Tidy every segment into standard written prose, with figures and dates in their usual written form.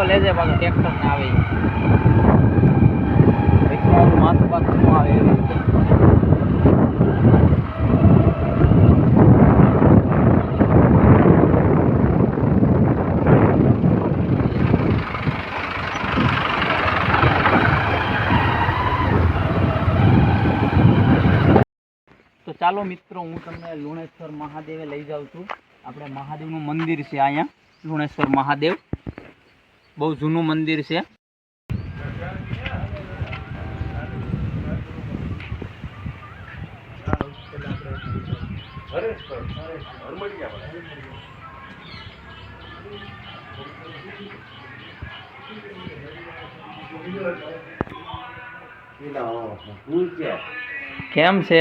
લેજે પાછો ટ્રેક્ટર ને આવે માથું પાછું ન આવે એવી રીતે. તો ચાલો મિત્રો, હું તમને લુણેશ્વર મહાદેવે લઈ જાઉં છું. આપણે મહાદેવનું મંદિર છે અહીંયા, લુણેશ્વર મહાદેવ. બહુ જૂનું મંદિર છે. કેમ છે?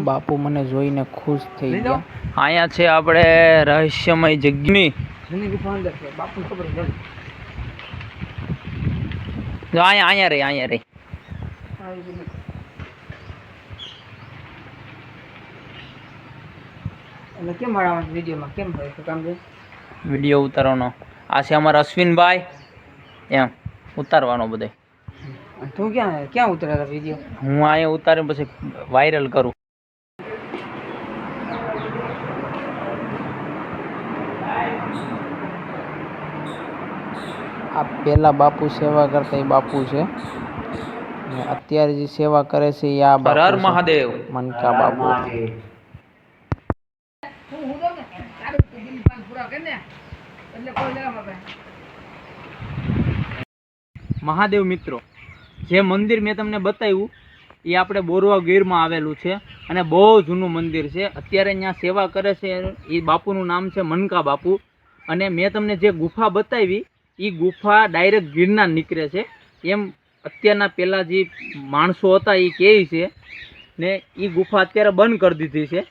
બાપુ મને જોઈને ખુશ થઈ ગયા. અહીંયા છે આપણે રહસ્યમય જગ્યાની બાપુ ખબર જો અહીંયા રહી એટલે કેમ મારા વિડીયોમાં કેમ ભાઈ શું કામ છે? વિડીયો ઉતારવાનો આ છે અમારા અશ્વિનભાઈ, એમ ઉતારવાનો બધે. તું ક્યાં ઉતારેલા વિડીયો? હું અહીંયા ઉતારીને પછી વાયરલ કરું. આ પેલા બાપુ સેવા કરતા એ બાપુ છે, અત્યારે જે સેવા કરે છે એ આ હર હર મહાદેવ મનકા બાપુ. મહાદેવ મિત્રો, જે મંદિર મેં તમને બતાવ્યું એ આપણે બોરવા ગીરમાં આવેલું છે અને બહુ જૂનું મંદિર છે. અત્યારે અહીંયા સેવા કરે છે એ બાપુનું નામ છે મનકા બાપુ. અને મેં તમને જે ગુફા બતાવી એ ગુફા ડાયરેક્ટ ગિરનાર નીકળે છે એમ અત્યારના પહેલાં જે માણસો હતા એ કહે છે. ને એ ગુફા અત્યારે બંધ કરી દીધી છે,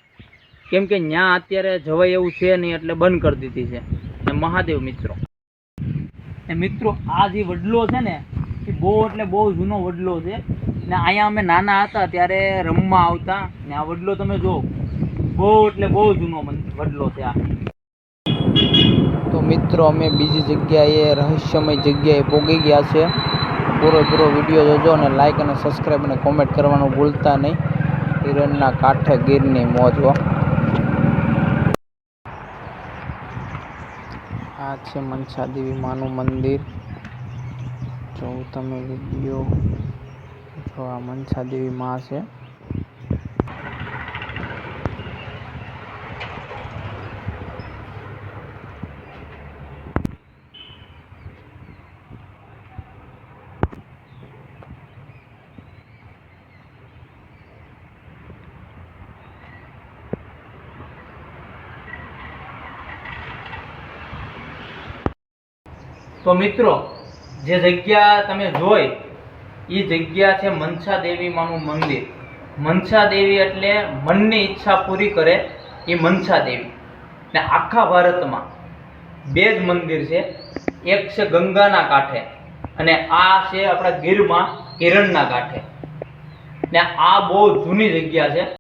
કેમ કે ત્યાં અત્યારે જવાય એવું છે નહીં એટલે બંધ કરી દીધી છે. ને મહાદેવ મિત્રો, એ મિત્રો આ જે વડલો છે ને એ બહુ એટલે બહુ જૂનો વડલો છે. ને અહીંયા અમે નાના હતા ત્યારે રમવા આવતા. ને આ વડલો તમે જો, બહુ એટલે બહુ જૂનો વડલો છે આ. તો મિત્રો અમે બીજી જગ્યાએ રહસ્યમય જગ્યાએ પહોંચી ગયા છે. પૂરો વિડીયો જોજો અને લાઈક અને સબસ્ક્રાઈબ અને કોમેન્ટ કરવાનું ભૂલતા નહીં. હિરણના કાંઠે ગીરની મોજ. આ છે મનસા દેવી માનું મંદિર. જો તમે વિડીયો જો, આ મનસા દેવી માં છે. તો મિત્રો, જે જગ્યા તમે જોઈ એ જગ્યા છે મનસા દેવી માનું મંદિર. મનસા દેવી એટલે મનની ઈચ્છા પૂરી કરે એ મનસા દેવી. ને આખા ભારતમાં બે જ મંદિર છે. એક છે ગંગાના કાંઠે અને આ છે આપણા ગીરમાં હિરણના કાંઠે. ને આ બહુ જૂની જગ્યા છે.